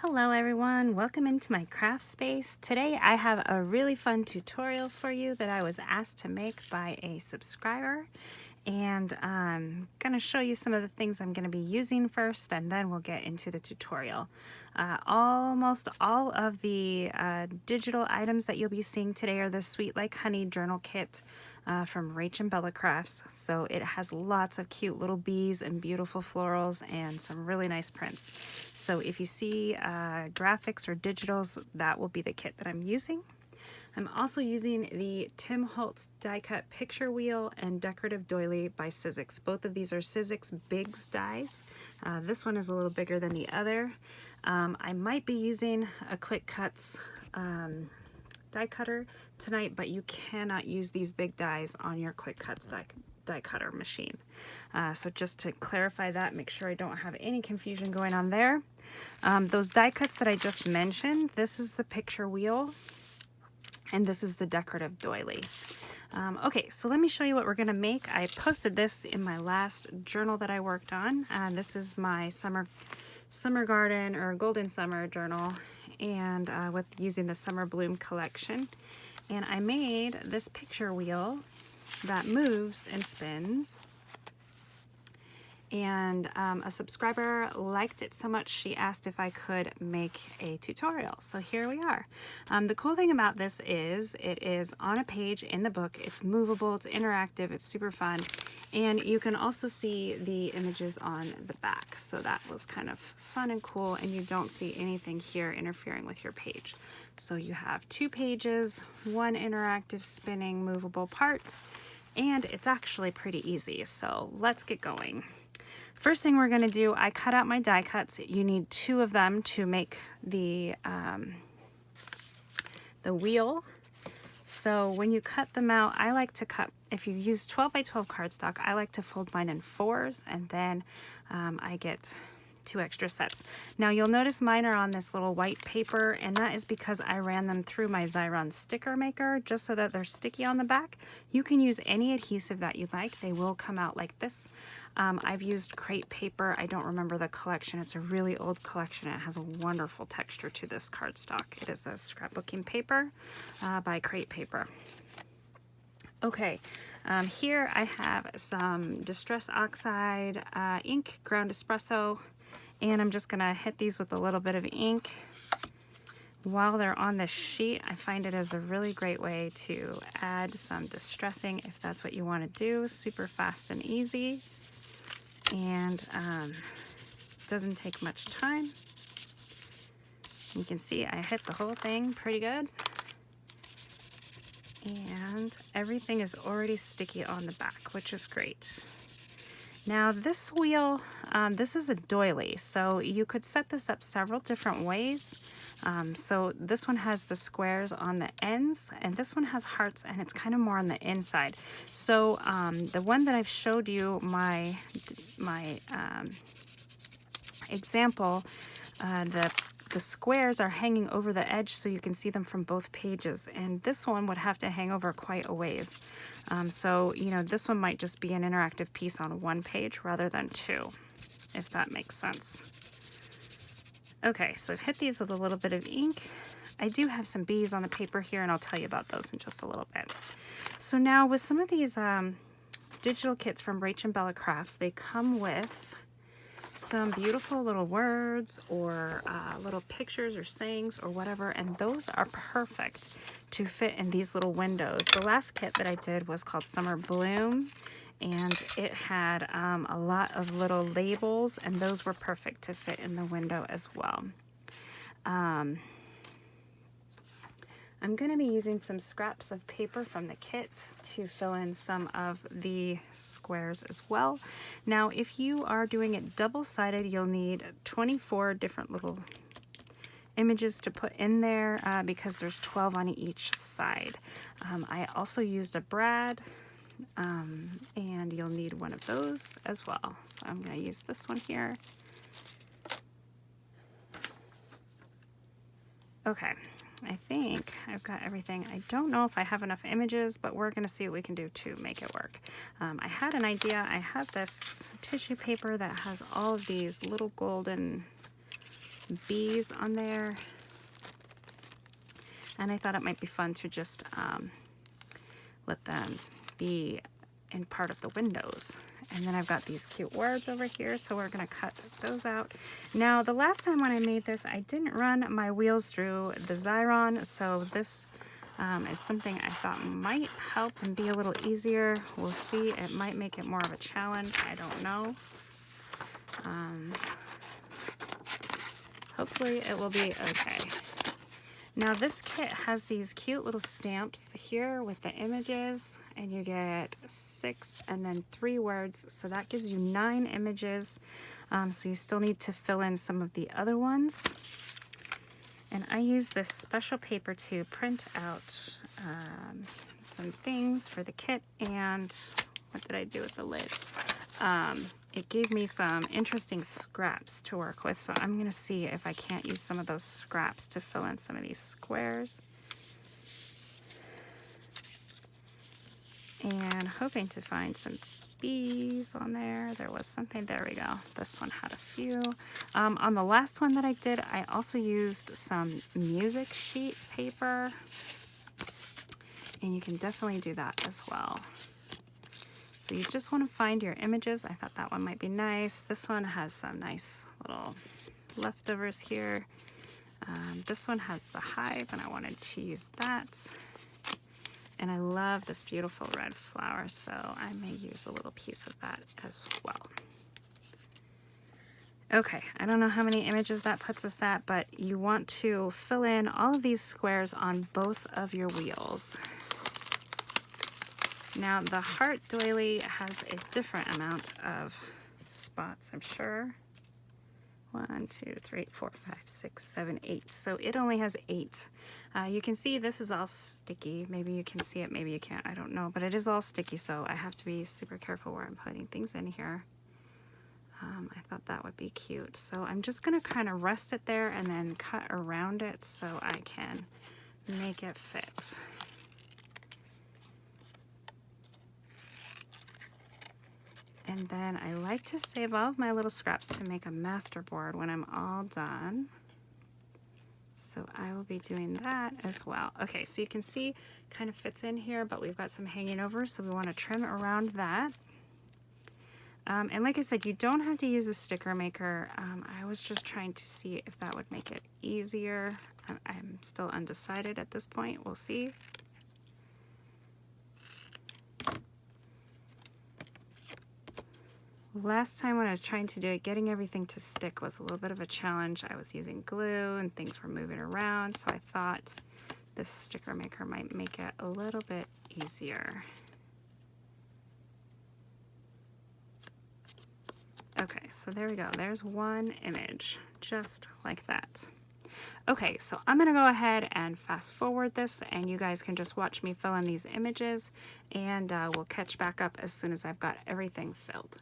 Hello everyone, welcome into my craft space. Today I have a really fun tutorial for you that I was asked to make by a subscriber, and I'm going to show you some of the things I'm going to be using first, and then we'll get into the tutorial. Almost all of the digital items that you'll be seeing today are the Sweet Like Honey journal kit from RachandBella Crafts. So it has lots of cute little bees and beautiful florals and some really nice prints. So if you see graphics or digitals, that will be the kit that I'm using. I'm also using the Tim Holtz die cut picture wheel and decorative doily by Sizzix. Both of these are Sizzix Bigs dies. This one is a little bigger than the other. I might be using a Quick Cuts die cutter tonight, but you cannot use these big dies on your Quick Cuts die cutter machine. So just to clarify that, make sure I don't have any confusion going on there. Those die cuts that I just mentioned, this is the picture wheel and this is the decorative doily. Okay, so let me show you what we're gonna make. I posted this in my last journal that I worked on. This is my summer garden or golden summer journal, and with using the summer bloom collection. And I made this picture wheel that moves and spins. And a subscriber liked it so much she asked if I could make a tutorial. So here we are. The cool thing about this is it is on a page in the book. It's movable, it's interactive, it's super fun. And you can also see the images on the back. So that was kind of fun and cool, and you don't see anything here interfering with your page. So you have 2 pages, 1 interactive spinning movable part, and it's actually pretty easy. So let's get going. First thing we're going to do, I cut out my die cuts. You need 2 of them to make the wheel. So when you cut them out, I like to cut, if you use 12 by 12 cardstock, I like to fold mine in 4s, and then I get 2 extra sets. Now you'll notice mine are on this little white paper, and that is because I ran them through my Xyron sticker maker just so that they're sticky on the back. You can use any adhesive that you like. They will come out like this. I've used crepe paper. I don't remember the collection. It's a really old collection. It has a wonderful texture to this cardstock. It is a scrapbooking paper by Crepe Paper. Okay, here I have some Distress Oxide ink, ground espresso, and I'm just gonna hit these with a little bit of ink. While they're on this sheet, I find it as a really great way to add some distressing if that's what you want to do. Super fast and easy, and doesn't take much time. You can see I hit the whole thing pretty good, and everything is already sticky on the back, which is great. Now this wheel, this is a doily, so you could set this up several different ways. So this one has the squares on the ends, and this one has hearts, and it's kind of more on the inside. So the one that I've showed you, my example, the squares are hanging over the edge so you can see them from both pages, and this one would have to hang over quite a ways. So you know, this one might just be an interactive piece on 1 page rather than 2, if that makes sense. Okay, so I've hit these with a little bit of ink. I do have some bees on the paper here, and I'll tell you about those in just a little bit. So now with some of these digital kits from RachandBella Crafts, they come with some beautiful little words or little pictures or sayings or whatever, and those are perfect to fit in these little windows. The last kit that I did was called Summer Bloom, and it had a lot of little labels, and those were perfect to fit in the window as well. I'm going to be using some scraps of paper from the kit to fill in some of the squares as well. Now, if you are doing it double-sided, you'll need 24 different little images to put in there because there's 12 on each side. I also used a brad, and you'll need one of those as well. So I'm going to use this one here. Okay. I think I've got everything. I don't know if I have enough images, but we're going to see what we can do to make it work. I had an idea. I have this tissue paper that has all of these little golden bees on there. And I thought it might be fun to just let them be in part of the windows. And then I've got these cute words over here, so we're gonna cut those out. Now, the last time when I made this, I didn't run my wheels through the Xyron, so this is something I thought might help and be a little easier. We'll see. It might make it more of a challenge. I don't know. Hopefully it will be okay. Now this kit has these cute little stamps here with the images, and you get 6 and then 3 words, so that gives you 9 images. So you still need to fill in some of the other ones. And I use this special paper to print out some things for the kit. And what did I do with the lid? It gave me some interesting scraps to work with, so I'm gonna see if I can't use some of those scraps to fill in some of these squares. And hoping to find some bees on there. There was something, there we go. This one had a few. On the last one that I did, I also used some music sheet paper, and you can definitely do that as well. So you just want to find your images. I thought that one might be nice. This one has some nice little leftovers here. This one has the hive, and I wanted to use that. And I love this beautiful red flower, so I may use a little piece of that as well. Okay, I don't know how many images that puts us at, but you want to fill in all of these squares on both of your wheels. Now, the heart doily has a different amount of spots, I'm sure. 1, 2, 3, 4, 5, 6, 7, 8. So it only has 8. You can see this is all sticky. Maybe you can see it, maybe you can't, I don't know. But it is all sticky, so I have to be super careful where I'm putting things in here. I thought that would be cute. So I'm just gonna kind of rest it there and then cut around it so I can make it fit. And then I like to save all of my little scraps to make a master board when I'm all done. So I will be doing that as well. Okay, so you can see kind of fits in here, but we've got some hanging over, so we want to trim around that. And like I said, you don't have to use a sticker maker. I was just trying to see if that would make it easier. I'm still undecided at this point. We'll see. Last time when I was trying to do it, getting everything to stick was a little bit of a challenge. I was using glue and things were moving around, so I thought this sticker maker might make it a little bit easier. Okay, so there we go. There's one image, just like that. Okay, so I'm gonna go ahead and fast forward this, and you guys can just watch me fill in these images, and we'll catch back up as soon as I've got everything filled.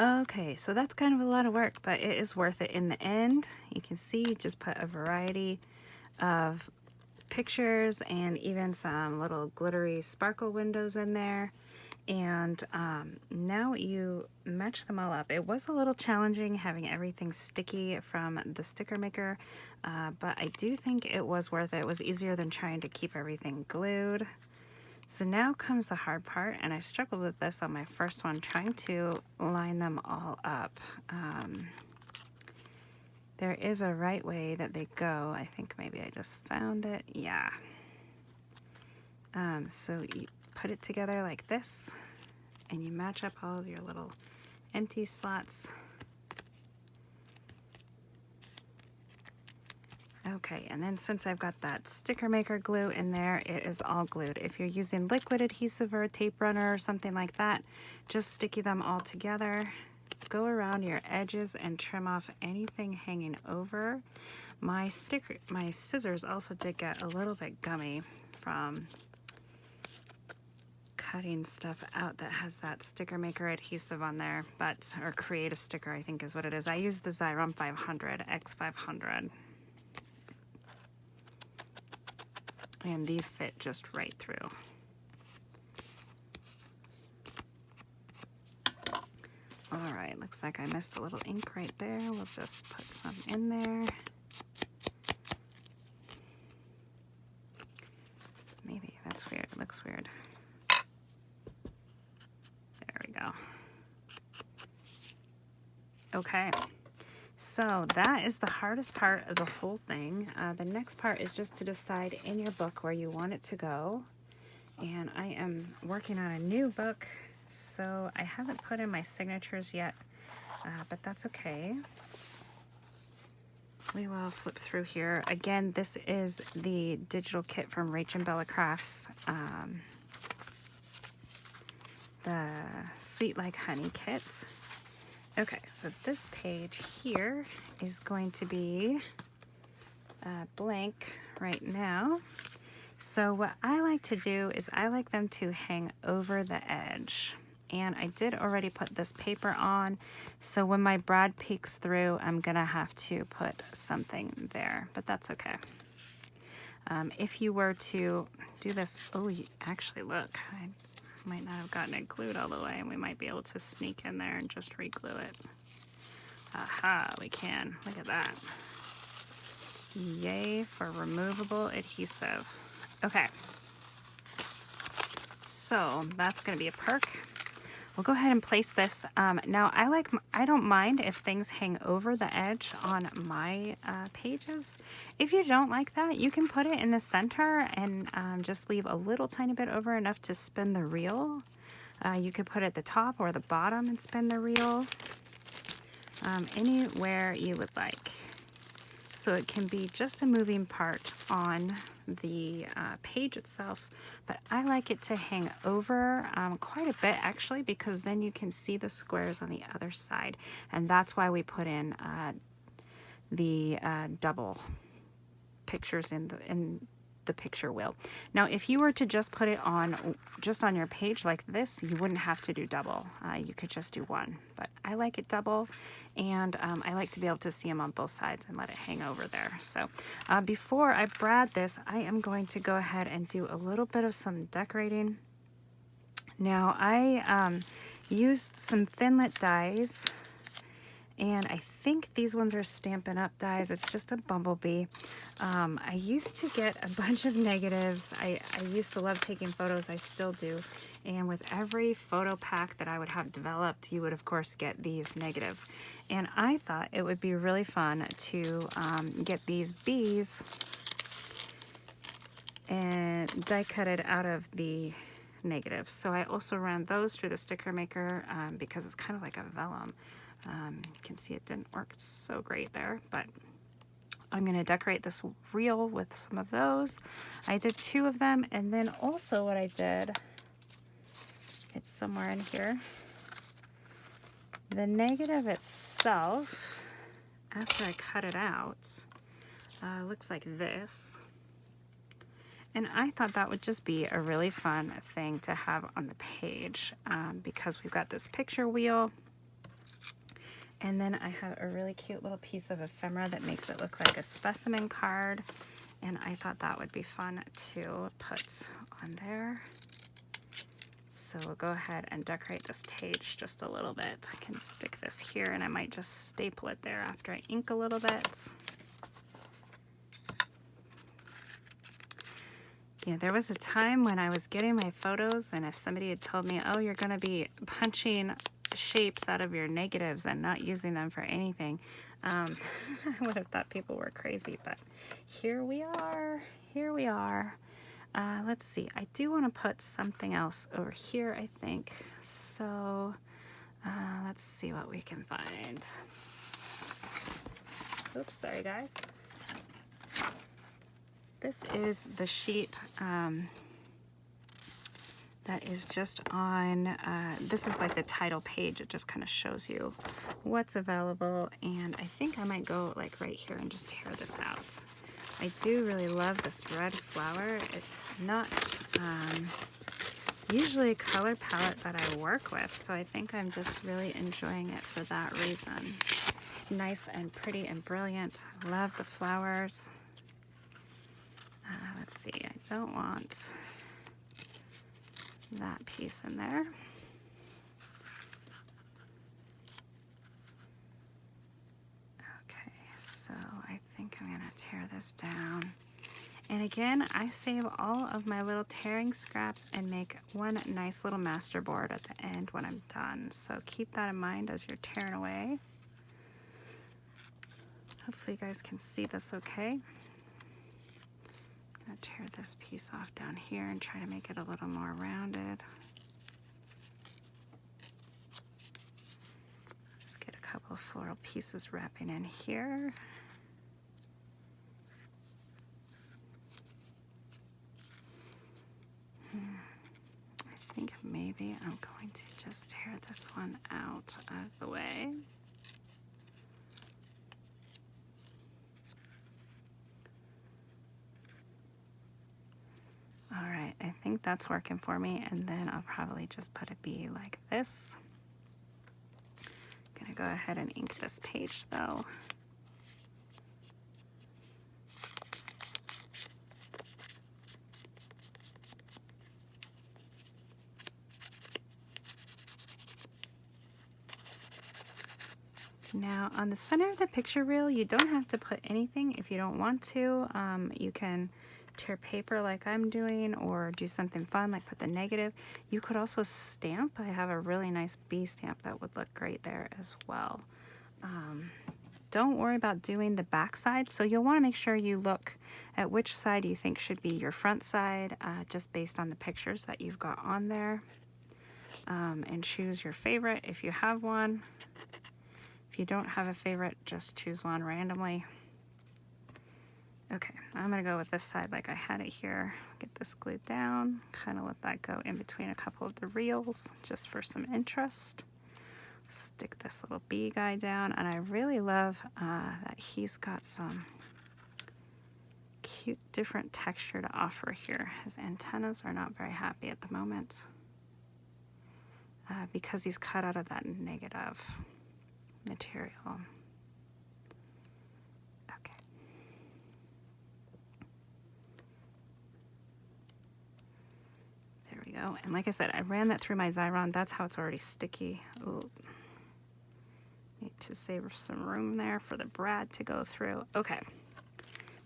Okay, so that's kind of a lot of work, but it is worth it in the end. You can see, just put a variety of pictures and even some little glittery sparkle windows in there. And now you match them all up. It was a little challenging having everything sticky from the sticker maker, but I do think it was worth it. It was easier than trying to keep everything glued. So now comes the hard part, and I struggled with this on my first one, trying to line them all up. There is a right way that they go. I think maybe I just found it. Yeah. So you put it together like this, and you match up all of your little empty slots. Okay, and then since I've got that sticker maker glue in there, it is all glued. If you're using liquid adhesive or a tape runner or something like that, just sticky them all together. Go around your edges and trim off anything hanging over. My scissors also did get a little bit gummy from cutting stuff out that has that sticker maker adhesive on there, or create a sticker, I think is what it is. I use the Xyron 500, X500. And these fit just right through. All right, looks like I missed a little ink right there. We'll just put some in there. Maybe that's weird, it looks weird. There we go. Okay. So that is the hardest part of the whole thing. The next part is just to decide in your book where you want it to go. And I am working on a new book, so I haven't put in my signatures yet, but that's okay. We will flip through here. Again, this is the digital kit from RachandBella Crafts, the Sweet Like Honey kit. Okay, so this page here is going to be blank right now. So what I like to do is I like them to hang over the edge. And I did already put this paper on, so when my brad peeks through, I'm gonna have to put something there, but that's okay. If you were to do this, actually look, I might not have gotten it glued all the way, and we might be able to sneak in there and just re-glue it. Aha, we can. Look at that. Yay for removable adhesive. Okay. So that's going to be a perk. We'll go ahead and place this. Now I don't mind if things hang over the edge on my pages. If you don't like that, you can put it in the center and just leave a little tiny bit over, enough to spin the reel. You could put it at the top or the bottom and spin the reel. Anywhere you would like. So it can be just a moving part on the page itself, but I like it to hang over quite a bit actually, because then you can see the squares on the other side, and that's why we put in the double pictures in the picture wheel. Now if you were to just put it on your page like this, you wouldn't have to do double. You could just do one, but I like it double, and I like to be able to see them on both sides and let it hang over there. So before I brad this, I am going to go ahead and do a little bit of some decorating. Now I used some Thinlit dies, and I think these ones are Stampin' Up dies. It's just a bumblebee. I used to get a bunch of negatives. I used to love taking photos. I still do. And with every photo pack that I would have developed, you would of course get these negatives. And I thought it would be really fun to get these bees and die cut it out of the negatives. So I also ran those through the sticker maker because it's kind of like a vellum. You can see it didn't work so great there, but I'm going to decorate this reel with some of those. I did 2 of them, and then also what I did, it's somewhere in here, the negative itself, after I cut it out, looks like this. And I thought that would just be a really fun thing to have on the page because we've got this picture wheel. And then I have a really cute little piece of ephemera that makes it look like a specimen card. And I thought that would be fun to put on there. So we'll go ahead and decorate this page just a little bit. I can stick this here and I might just staple it there after I ink a little bit. Yeah, there was a time when I was getting my photos and if somebody had told me, oh, you're going to be punching shapes out of your negatives and not using them for anything, I would have thought people were crazy, but here we are. Here we are. Let's see. I do want to put something else over here, I think. So let's see what we can find. Oops, sorry guys. This is the sheet that is just on, this is like the title page. It just kind of shows you what's available. And I think I might go like right here and just tear this out. I do really love this red flower. It's not usually a color palette that I work with, so I think I'm just really enjoying it for that reason. It's nice and pretty and brilliant. Love the flowers. Let's see, I don't want that piece in there. Okay, so I think I'm gonna tear this down. And again, I save all of my little tearing scraps and make one nice little master board at the end when I'm done. So keep that in mind as you're tearing away. Hopefully you guys can see this okay. I'm gonna tear this piece off down here and try to make it a little more rounded. Just get a couple of floral pieces wrapping in here. I think maybe I'm going to just tear this one out of the way. All right, I think that's working for me, and then I'll probably just put a bee like this. I'm gonna go ahead and ink this page though. Now on the center of the picture reel, you don't have to put anything if you don't want to. You can tear paper like I'm doing or do something fun like put the negative. You could also stamp. I have a really nice bee stamp that would look great there as well. Don't worry about doing the back side. So you'll want to make sure you look at which side you think should be your front side, just based on the pictures that you've got on there. And choose your favorite if you have one. If you don't have a favorite, just choose one randomly. Okay, I'm gonna go with this side like I had it here. Get this glued down, kind of let that go in between a couple of the reels, just for some interest. Stick this little bee guy down, and I really love that he's got some cute different texture to offer here. His antennas are not very happy at the moment because he's cut out of that negative material. Okay. There we go. And like I said, I ran that through my Xyron. That's how it's already sticky. Ooh. Need to save some room there for the brad to go through. Okay.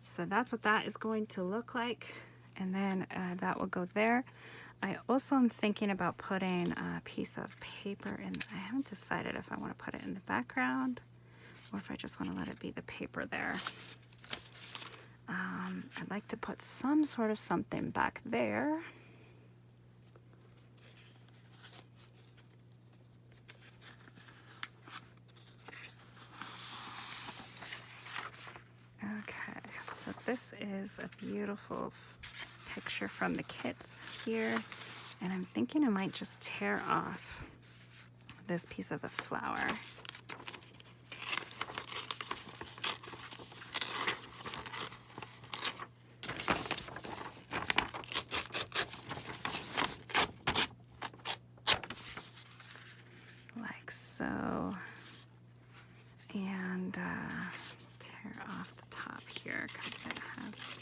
So that's what that is going to look like. And then that will go there. I also am thinking about putting a piece of paper in. I haven't decided if I want to put it in the background or if I just want to let it be the paper there. I'd like to put some sort of something back there. Okay, so this is a beautiful picture from the kits here, and I'm thinking I might just tear off this piece of the flower. Like so. and tear off the top here because it has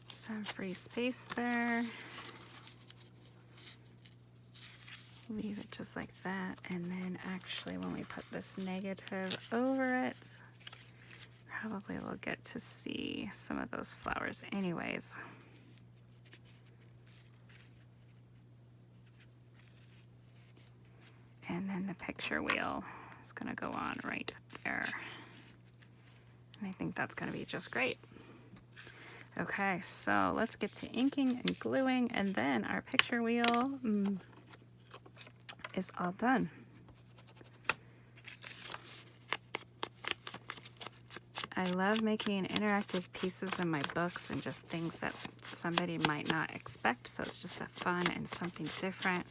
some free space there. Leave it just like that, and then actually when we put this negative over it, probably we'll get to see some of those flowers anyways. And then the picture wheel is going to go on right there. And I think that's going to be just great. Okay, so let's get to inking and gluing, and then our picture wheel is all done. I love making interactive pieces in my books and just things that somebody might not expect, so it's just a fun and something different.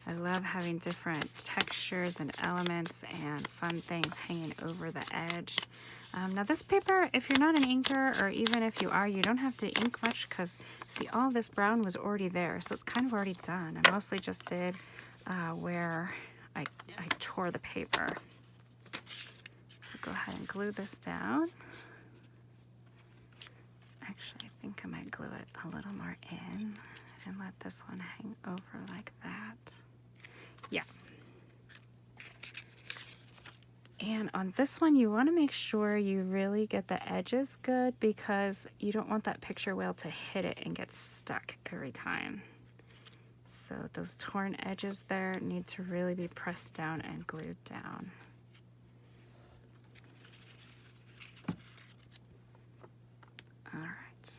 I love having different textures and elements and fun things hanging over the edge. Now this paper, if you're not an inker, or even if you are, you don't have to ink much because, see, all this brown was already there, so it's kind of already done. I mostly just did where I tore the paper. So go ahead and glue this down. Actually, I think I might glue it a little more in and let this one hang over like that. Yeah. And on this one, you want to make sure you really get the edges good because you don't want that picture wheel to hit it and get stuck every time. So those torn edges there need to really be pressed down and glued down. All right.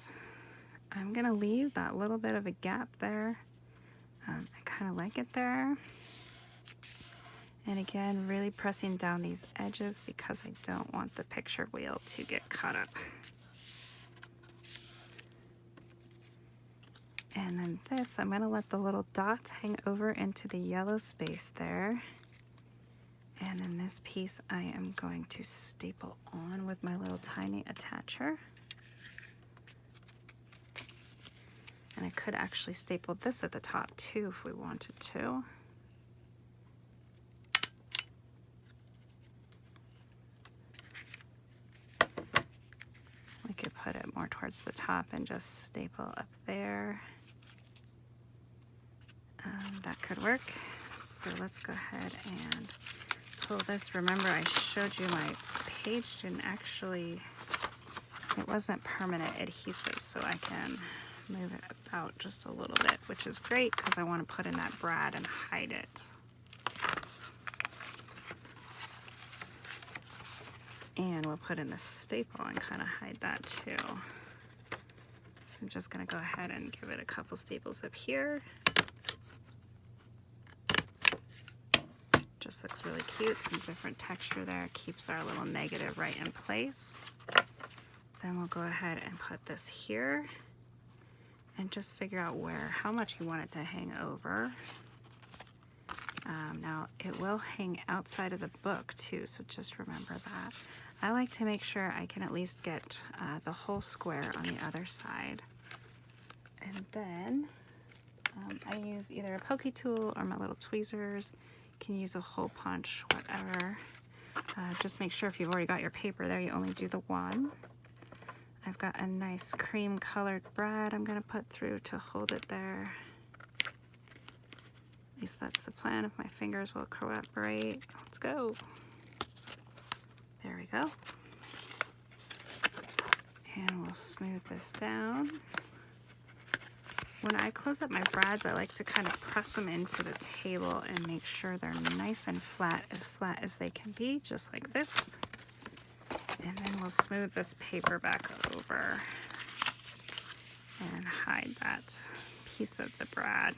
I'm going to leave that little bit of a gap there. I kind of like it there. And again, really pressing down these edges because I don't want the picture wheel to get caught up. And then this, I'm going to let the little dots hang over into the yellow space there. And then this piece I am going to staple on with my little tiny attacher. And I could actually staple this at the top too if we wanted to. We could put it more towards the top and just staple up there. That could work. So let's go ahead and pull this. Remember, I showed you my page didn't actually, it wasn't permanent adhesive, so I can move it about just a little bit, which is great because I want to put in that brad and hide it. And we'll put in the staple and kind of hide that too. So I'm just going to go ahead and give it a couple staples up here. Just looks really cute, some different texture there, keeps our little negative right in place. Then we'll go ahead and put this here and just figure out how much you want it to hang over. Now it will hang outside of the book too, so just remember that. I like to make sure I can at least get the whole square on the other side. And then I use either a pokey tool or my little tweezers. You can use a hole punch, whatever. Just make sure if you've already got your paper there, you only do the one. I've got a nice cream colored brad I'm going to put through to hold it there. At least that's the plan if my fingers will cooperate. Let's go. There we go. And we'll smooth this down. When I close up my brads, I like to kind of press them into the table and make sure they're nice and flat as they can be, just like this. And then we'll smooth this paper back over and hide that piece of the brad.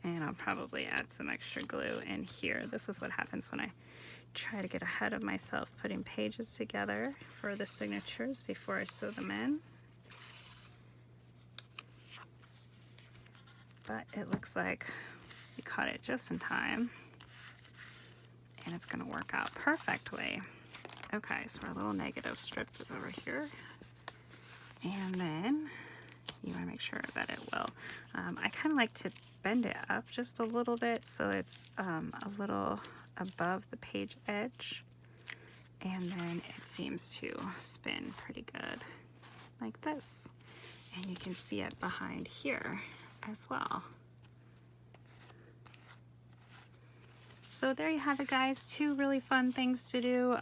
And I'll probably add some extra glue in here. This is what happens when I try to get ahead of myself putting pages together for the signatures before I sew them in. But it looks like we caught it just in time, and it's going to work out perfectly. Okay, so our little negative strip is over here. And then You want to make sure that it will. I kind of like to bend it up just a little bit so it's a little above the page edge, and then it seems to spin pretty good like this, and you can see it behind here as well. So there you have it, guys. Two really fun things to do.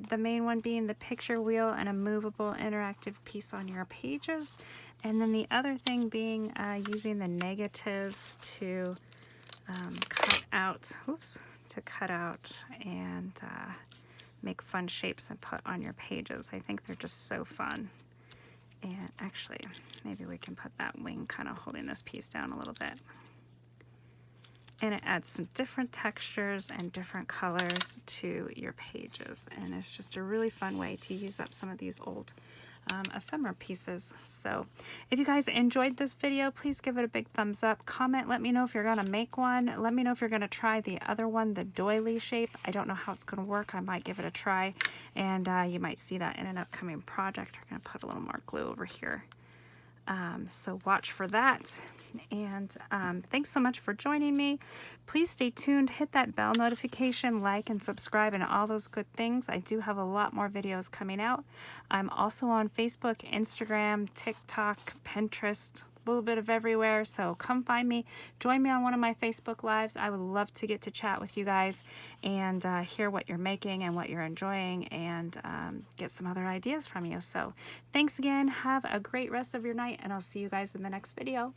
The main one being the picture wheel and a movable interactive piece on your pages. And then the other thing being using the negatives to cut out and make fun shapes and put on your pages. I think they're just so fun. And actually, maybe we can put that wing kind of holding this piece down a little bit. And it adds some different textures and different colors to your pages. And it's just a really fun way to use up some of these old ephemera pieces. So if you guys enjoyed this video, please give it a big thumbs up. Comment, let me know if you're gonna make one. Let me know if you're gonna try the other one, the doily shape. I don't know how it's gonna work. I might give it a try, and you might see that in an upcoming project. We're gonna put a little more glue over here. So watch for that. And thanks so much for joining me. Please stay tuned, hit that bell notification, like and subscribe, and all those good things. I do have a lot more videos coming out. I'm also on Facebook, Instagram, TikTok, Pinterest, a little bit of everywhere. So come find me, join me on one of my Facebook lives. I would love to get to chat with you guys and hear what you're making and what you're enjoying, and get some other ideas from you. So thanks again. Have a great rest of your night, and I'll see you guys in the next video.